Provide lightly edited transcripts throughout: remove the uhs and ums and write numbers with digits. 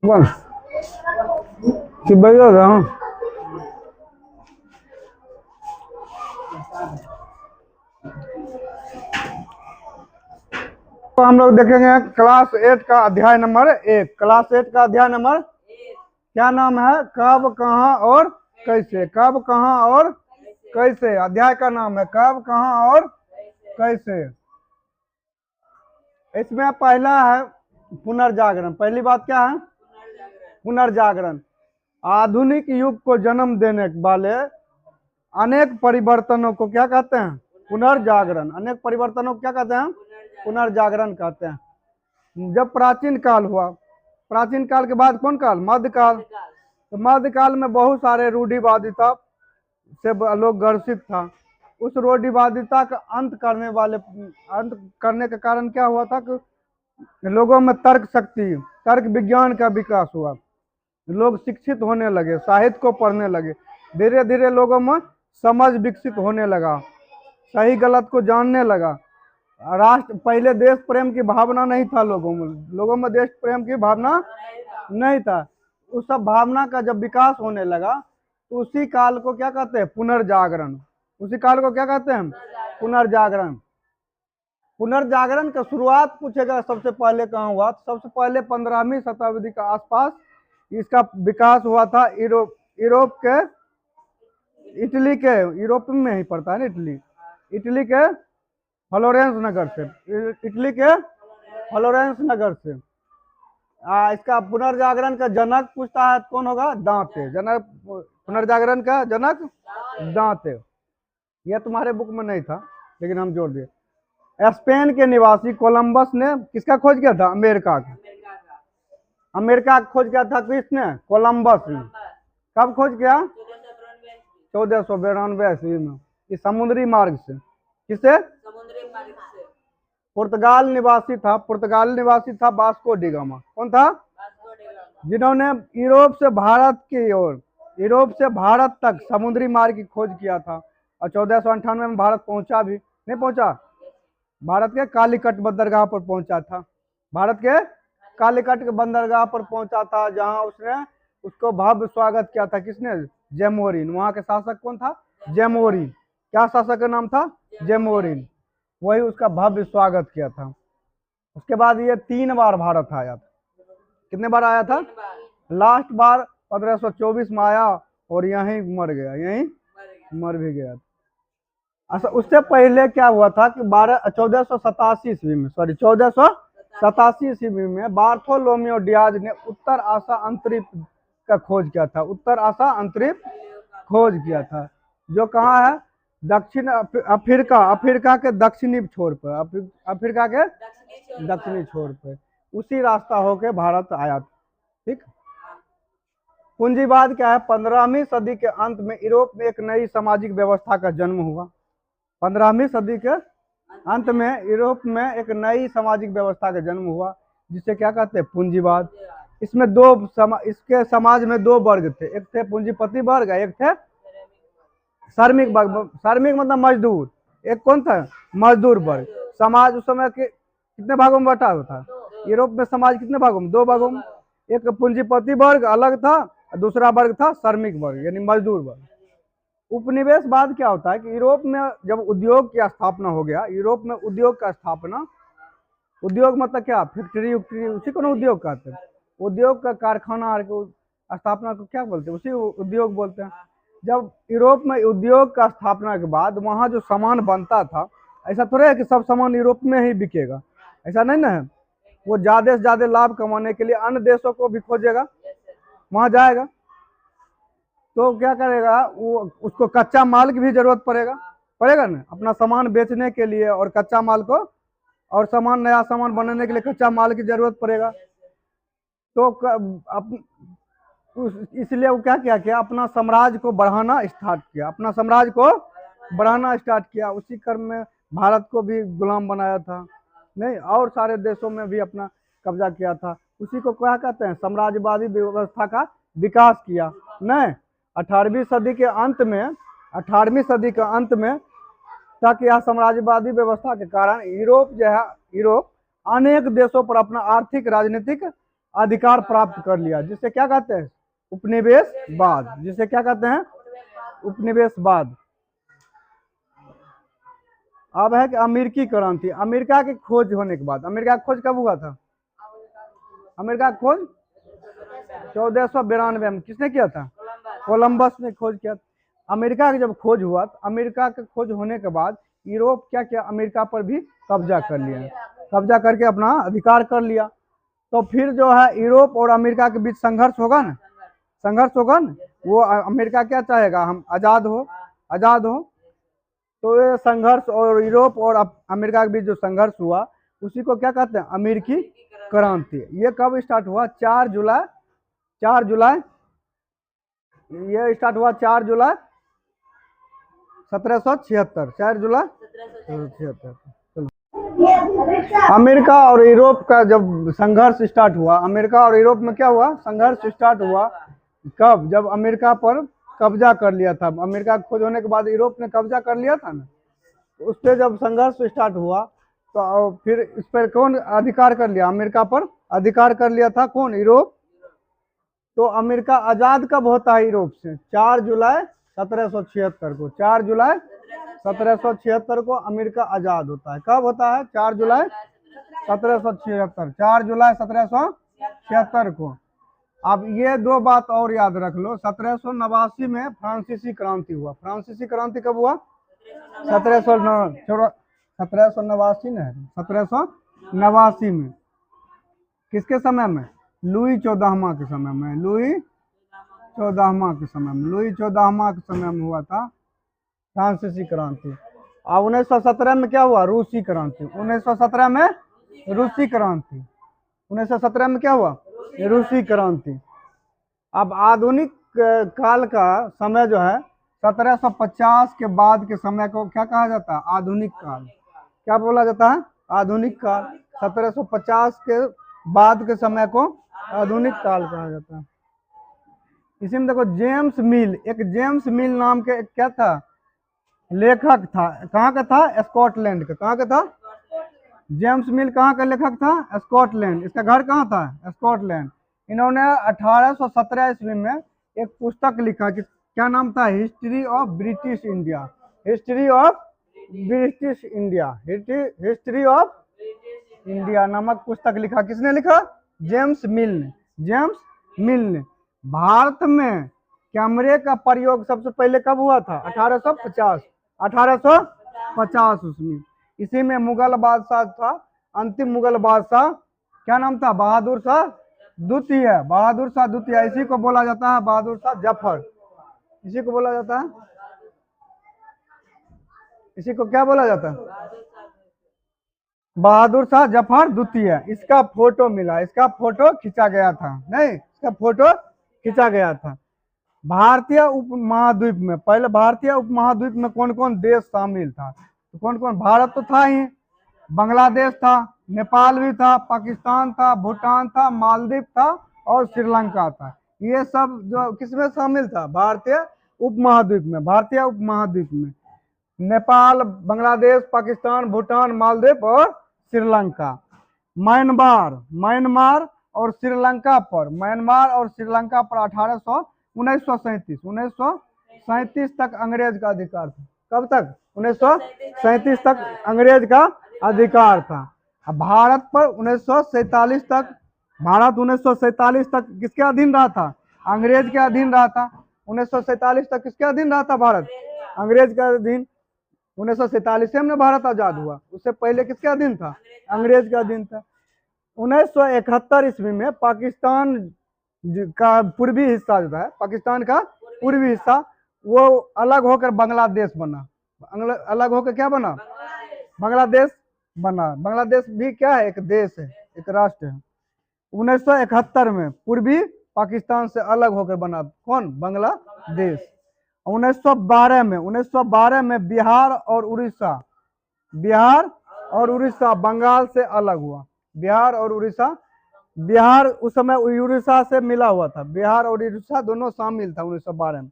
बस कि भैया रहा। तो हम लोग देखेंगे क्लास 8 का अध्याय नंबर 1। क्लास 8 का अध्याय नंबर क्या नाम है? कब, कहाँ और कैसे। कब, कहाँ और कैसे अध्याय का नाम है। कब, कहाँ और कैसे। इसमें पहला है पुनर्जागरण। पहली बात क्या है? पुनर्जागरण। आधुनिक युग को जन्म देने वाले अनेक परिवर्तनों को क्या कहते हैं? पुनर्जागरण। अनेक परिवर्तनों को क्या कहते हैं? पुनर्जागरण कहते हैं। जब प्राचीन काल हुआ, प्राचीन काल के बाद कौन काल? मध्यकाल। तो मध्यकाल में बहुत सारे रूढ़िवादिता से लोग ग्रसित था। उस रूढ़िवादिता का अंत करने के कारण क्या हुआ था कि लोगों में तर्क शक्ति, तर्क विज्ञान का विकास हुआ। लोग शिक्षित होने लगे, साहित्य को पढ़ने लगे। धीरे धीरे लोगों में समझ विकसित होने लगा, सही गलत को जानने लगा। राष्ट्र पहले देश प्रेम की भावना नहीं था लोगों में देश प्रेम की भावना नहीं था। उस सब भावना का जब विकास होने लगा तो उसी काल को क्या कहते हैं? पुनर्जागरण। उसी काल को क्या कहते हैं? पुनर्जागरण। पुनर्जागरण का शुरुआत पूछेगा सबसे पहले कहाँ हुआ, तो सबसे पहले 15वीं शताब्दी के आसपास इसका विकास हुआ था। यूरोप के, इटली के, यूरोप में ही पड़ता है ना इटली, इटली के फ्लोरेंस नगर से, इटली के फ्लोरेंस नगर से। इसका पुनर्जागरण का जनक पूछता है कौन होगा? दांते। जनक, पुनर्जागरण का जनक दांते। यह तुम्हारे बुक में नहीं था लेकिन हम जोड़ दिए। स्पेन के निवासी कोलंबस ने किसका खोज किया था? अमेरिका का। अमेरिका का खोज किया था किसने? कोलंबस ने। कब खोज किया? 1492 ईस्वी में। इस समुद्री मार्ग से। किसे? पुर्तगाल निवासी था, पुर्तगाल निवासी था वास्को डी गामा। कौन था? जिन्होंने यूरोप से भारत की ओर, यूरोप से भारत तक समुद्री मार्ग की खोज किया था। और 1498 में भारत पहुंचा भी नहीं पहुंचा? भारत के कालीकट बंदरगाह पर पहुंचा था। भारत के कालीकट के बंदरगाह पर पहुंचा था, जहां उसने उसको भव्य स्वागत किया था। किसने? जेमोरिन। वहां के शासक कौन था? जेमोरिन। क्या शासक का नाम था? जेमोरिन। वही उसका भव्य स्वागत किया था। उसके बाद ये 3 बार भारत आया था। कितने बार आया था? लास्ट बार 1524 में आया और यहीं मर गया, यहीं मर भी गया। अच्छा, उससे पहले क्या हुआ था कि 1487 ईस्वी में, 1487 ईस्वी में बार्थोलोमेओ डियाज ने उत्तर आसा अंतरिक्ष का खोज किया था। उत्तर आसा अंतरिक्ष खोज किया था, जो कहाँ है? दक्षिण अफ्रीका, अफ्रीका के दक्षिणी छोर पर, अफ्रीका के दक्षिणी छोर पर। उसी रास्ता होके भारत आया था। ठीक। पूंजीवाद क्या है? 15वीं सदी के अंत में यूरोप में एक नई सामाजिक व्यवस्था का जन्म हुआ। 15वीं सदी के अंत में यूरोप में एक नई सामाजिक व्यवस्था का जन्म हुआ, जिसे क्या कहते हैं? पूंजीवाद। इसमें इसके समाज में 2 वर्ग थे। एक थे पूंजीपति वर्ग, एक थे श्रमिक वर्ग। श्रमिक मतलब मजदूर। एक कौन था? मजदूर वर्ग। समाज उस समय के कितने भागों में बटा हुआ था? यूरोप में समाज कितने भागों में? 2 भागों में। एक पूंजीपति वर्ग अलग था, दूसरा वर्ग था श्रमिक वर्ग यानी मजदूर वर्ग। उपनिवेशवाद क्या होता है कि यूरोप में जब उद्योग की स्थापना हो गया, यूरोप में उद्योग का स्थापना, उद्योग मतलब क्या? फैक्ट्री उक्ट्री, उसी को ना उद्योग कहते हैं। उद्योग का कारखाना स्थापना को क्या बोलते हैं? उसी उद्योग बोलते हैं। जब यूरोप में उद्योग का स्थापना के बाद वहाँ जो सामान बनता था, ऐसा थोड़ा है कि सब सामान यूरोप में ही बिकेगा, ऐसा नहीं ना है। वो ज्यादा से ज्यादा लाभ कमाने के लिए अन्य देशों को भी खोजेगा, वहां जाएगा। तो क्या करेगा वो? उसको कच्चा माल की भी जरूरत पड़ेगा ना अपना सामान बेचने के लिए, और कच्चा माल को, और सामान, नया सामान बनाने के लिए कच्चा माल की जरूरत पड़ेगा। तो इसलिए वो क्या किया? अपना साम्राज्य को बढ़ाना स्टार्ट किया, अपना साम्राज्य को बढ़ाना स्टार्ट किया। उसी क्रम में भारत को भी गुलाम बनाया था, नहीं, और सारे देशों में भी अपना कब्जा किया था। उसी को क्या कहते हैं? साम्राज्यवादी व्यवस्था का विकास किया। नहीं, 18वीं सदी के अंत में, 18वीं सदी के अंत में तक यह साम्राज्यवादी व्यवस्था के कारण यूरोप जो है, यूरोप अनेक देशों पर अपना आर्थिक, राजनीतिक अधिकार प्राप्त कर लिया, जिसे क्या कहते हैं उपनिवेशवाद, जिसे क्या कहते हैं उपनिवेशवाद। अब है कि अमेरिकी क्रांति। अमेरिका की खोज होने के बाद, अमेरिका की खोज कब हुआ था? अमेरिका की खोज 1492 में किसने किया था? कोलंबस ने खोज किया। अमेरिका का जब खोज हुआ तो अमेरिका के खोज होने के बाद यूरोप क्या किया? अमेरिका पर भी कब्जा कर लिया, कब्जा करके अपना अधिकार कर लिया। तो फिर जो है यूरोप और अमेरिका के बीच संघर्ष होगा ना, संघर्ष होगा ना। वो अमेरिका क्या चाहेगा? हम आज़ाद हो, आज़ाद हो। तो ये संघर्ष और यूरोप और अमेरिका के बीच जो संघर्ष हुआ उसी को क्या कहते हैं? अमेरिकी क्रांति। ये कब स्टार्ट हुआ? 4 जुलाई, 4 जुलाई, ये स्टार्ट हुआ 4 जुलाई 1776, 4 जुलाई 1776। अमेरिका और यूरोप का जब संघर्ष स्टार्ट हुआ, अमेरिका और यूरोप में क्या हुआ? संघर्ष स्टार्ट हुआ। कब? जब अमेरिका पर कब्जा कर लिया था, अमेरिका की खोज होने के बाद यूरोप ने कब्जा कर लिया था ना, उस पर जब संघर्ष स्टार्ट हुआ तो फिर इस पर कौन अधिकार कर लिया? अमेरिका पर अधिकार कर लिया था कौन? यूरोप। तो अमेरिका आजाद कब होता है यूरोप से? 4 जुलाई 1776 को, 4 जुलाई 1776 को अमेरिका आजाद होता है। कब होता है? 4 जुलाई 1776, 4 जुलाई 1776 को। अब ये दो बात और याद रख लो, 1789 में फ्रांसीसी क्रांति हुआ। फ्रांसीसी क्रांति कब हुआ? 1789 में, 1789 में। किसके समय में? लुई 14वां के समय में, लुई 14वां के समय में, लुई 14वां के समय में हुआ था फ्रांसीसी क्रांति। और 1917 में क्या हुआ? रूसी क्रांति। 1917 में रूसी क्रांति, 1917 में क्या हुआ? रूसी क्रांति। अब आधुनिक काल का समय जो है 1750 के बाद के समय को क्या कहा जाता है? आधुनिक काल। क्या बोला जाता है? आधुनिक काल। 1750 के बाद के समय को आधुनिक काल कहा जाता है। इसी में देखो जेम्स मिल, एक जेम्स मिल नाम के क्या था? लेखक था। कहाँ का था? स्कॉटलैंड का। कहाँ का था? जेम्स मिल कहाँ का लेखक था? स्कॉटलैंड। इसका घर कहाँ था? स्कॉटलैंड। इन्होंने 1817 ईस्वी में एक पुस्तक लिखा कि क्या नाम था? History of British India, history of British India, history of India नामक पुस्तक लिखा। किसने लिखा? जेम्स मिल ने, जेम्स मिल ने। भारत में कैमरे का प्रयोग सबसे पहले कब हुआ था? 1850, 1850 उसमें। इसी में मुगल बादशाह था, अंतिम मुगल बादशाह, क्या नाम था? बहादुर शाह द्वितीय, बहादुर शाह द्वितीय। इसी को बोला जाता है बहादुर शाह जफर, इसी को बोला जाता है, इसी को क्या बोला जाता है? बहादुर शाह जफर द्वितीय। इसका फोटो मिला, इसका फोटो खींचा गया था, नहीं इसका फोटो खींचा गया था। भारतीय उपमहाद्वीप में, पहले भारतीय उपमहाद्वीप में कौन कौन देश शामिल था? तो कौन कौन? भारत तो था ही, बांग्लादेश था, नेपाल भी था, पाकिस्तान था, भूटान था, मालदीव था और श्रीलंका था। ये सब जो किसमें शामिल था? भारतीय उपमहाद्वीप में। भारतीय उपमहाद्वीप में नेपाल, बांग्लादेश, पाकिस्तान, भूटान, मालदीव और श्रीलंका। म्यांमार, म्यांमार और श्रीलंका पर, म्यांमार और श्रीलंका पर 1937 तक अंग्रेज का अधिकार था। कब तक? 1937 तक अंग्रेज का अधिकार था। अब भारत पर 1947 तक, भारत 1947 तक किसके अधीन रहा था? अंग्रेज के अधीन रहा था। 1947 तक किसके अधीन रहा था भारत? अंग्रेज के अधीन। 1947 में भारत आजाद हुआ, उससे पहले किसके अधीन था? अंग्रेज के अधीन था। 1971 ईस्वी में पाकिस्तान का पूर्वी हिस्सा जो है, पाकिस्तान का पूर्वी हिस्सा, वो अलग होकर बांग्लादेश बना। अलग होकर क्या बना? बांग्लादेश बना। बांग्लादेश भी क्या है? एक देश है, एक राष्ट्र है। 1971 में पूर्वी पाकिस्तान से अलग होकर बना कौन? बांग्लादेश। 1912 में बिहार और उड़ीसा, बिहार और उड़ीसा बंगाल से अलग हुआ। बिहार और उड़ीसा, बिहार उस समय उड़ीसा से मिला हुआ था, बिहार और उड़ीसा दोनों शामिल था 1912 में।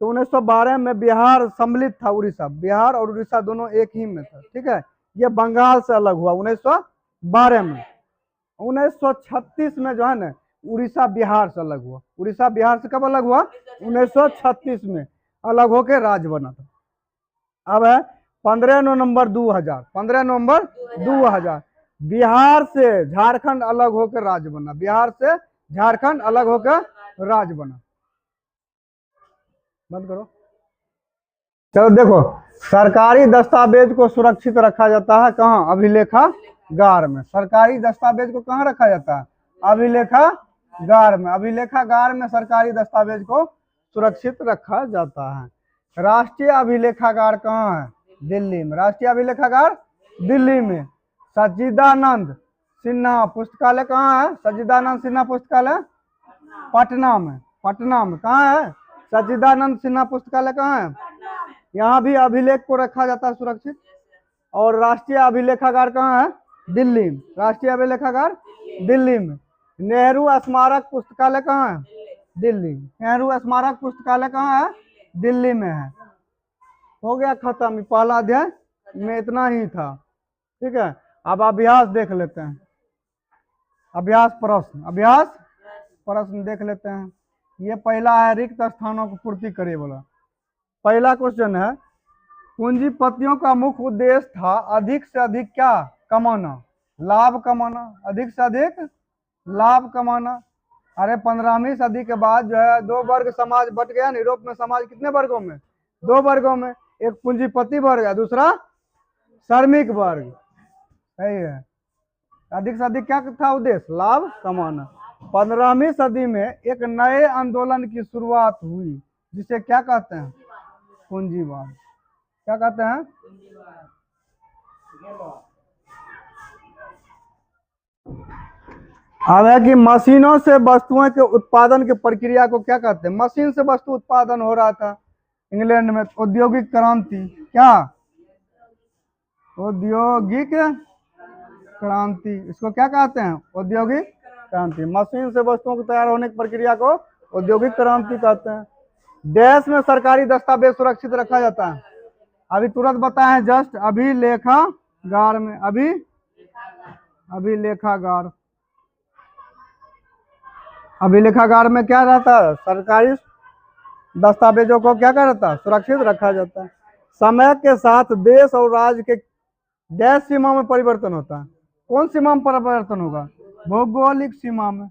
तो 1912 में बिहार सम्मिलित था उड़ीसा, बिहार और उड़ीसा दोनों एक ही में था, ठीक है। ये बंगाल से अलग हुआ 1912 में। 1936 में जो है ना उड़ीसा बिहार से अलग हुआ। उड़ीसा बिहार से कब अलग हुआ? 1936 में अलग होकर राज्य बना था। अब है 15 नवंबर 2000, 15 नवंबर 2000 बिहार से झारखंड अलग होकर राज्य बना। बिहार से झारखंड अलग होकर राज्य बना। बंद करो। चलो देखो, सरकारी दस्तावेज को सुरक्षित रखा जाता है कहाँ? अभिलेखागार में। सरकारी दस्तावेज को कहाँ रखा जाता है? अभिलेखागार में। अभिलेखागार में सरकारी दस्तावेज को सुरक्षित रखा जाता है। राष्ट्रीय अभिलेखागार कहाँ है? दिल्ली में। राष्ट्रीय अभिलेखागार दिल्ली में। सच्चिदानंद सिन्हा पुस्तकालय कहाँ है? सच्चिदानंद सिन्हा पुस्तकालय पटना में। पटना में। कहाँ है सच्चिदानंद सिन्हा पुस्तकालय? कहाँ है? यहाँ भी अभिलेख को रखा जाता है सुरक्षित। और राष्ट्रीय अभिलेखागार कहाँ है? दिल्ली में। राष्ट्रीय अभिलेखागार दिल्ली में। नेहरू स्मारक पुस्तकालय कहाँ है? दिल्ली। नेहरू स्मारक पुस्तकालय कहाँ है? दिल्ली में है। हो गया खत्म, पहला अध्याय में इतना ही था। ठीक है, अब अभ्यास देख लेते हैं। अभ्यास प्रश्न, अभ्यास प्रश्न देख लेते हैं। ये पहला है, रिक्त स्थानों को पूर्ति करे बोला। पहला क्वेश्चन है, पूंजीपतियों का मुख्य उद्देश्य था अधिक से अधिक क्या कमाना? लाभ कमाना। अधिक से अधिक लाभ कमाना। अरे 15वीं सदी के बाद जो है दो वर्ग समाज बट गया। यूरोप में समाज कितने वर्गों में? दो वर्गों में। एक पूंजीपति वर्ग है, दूसरा श्रमिक वर्ग। सही है। अधिक से अधिक क्या था उद्देश्य? लाभ कमाना। 15वीं सदी में एक नए आंदोलन की शुरुआत हुई जिसे क्या कहते हैं? पूंजीवाद। क्या कहते हैं? अब है कि मशीनों से वस्तुओं के उत्पादन की प्रक्रिया को क्या कहते हैं? मशीन से वस्तु उत्पादन हो रहा था इंग्लैंड में। औद्योगिक क्रांति। क्या? औद्योगिक क्रांति। इसको क्या कहते हैं? औद्योगिक क्रांति। मशीन से वस्तुओं को तैयार होने की प्रक्रिया को औद्योगिक क्रांति कहते हैं। देश में सरकारी दस्तावेज सुरक्षित रखा जाता है। अभी तुरंत बताएं जस्ट। अभिलेखागार में। अभिलेखागार। अभिलेखागार में क्या रहता है? सरकारी दस्तावेजों को क्या रहता है? सुरक्षित रखा जाता है। समय के साथ देश और राज्य के डैश सीमा में परिवर्तन होता है। कौन सीमा में परिवर्तन होगा? भौगोलिक सीमा में।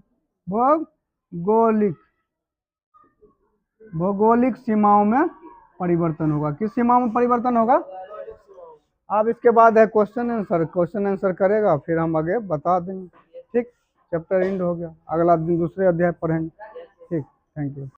भौगोलिक सीमाओं में परिवर्तन होगा। किस सीमा में परिवर्तन होगा? अब इसके बाद है क्वेश्चन आंसर। क्वेश्चन आंसर करेगा, फिर हम आगे बता देंगे। ठीक, चैप्टर एंड हो गया। अगला दिन दूसरे अध्याय पढ़ेंगे। ठीक, थैंक यू।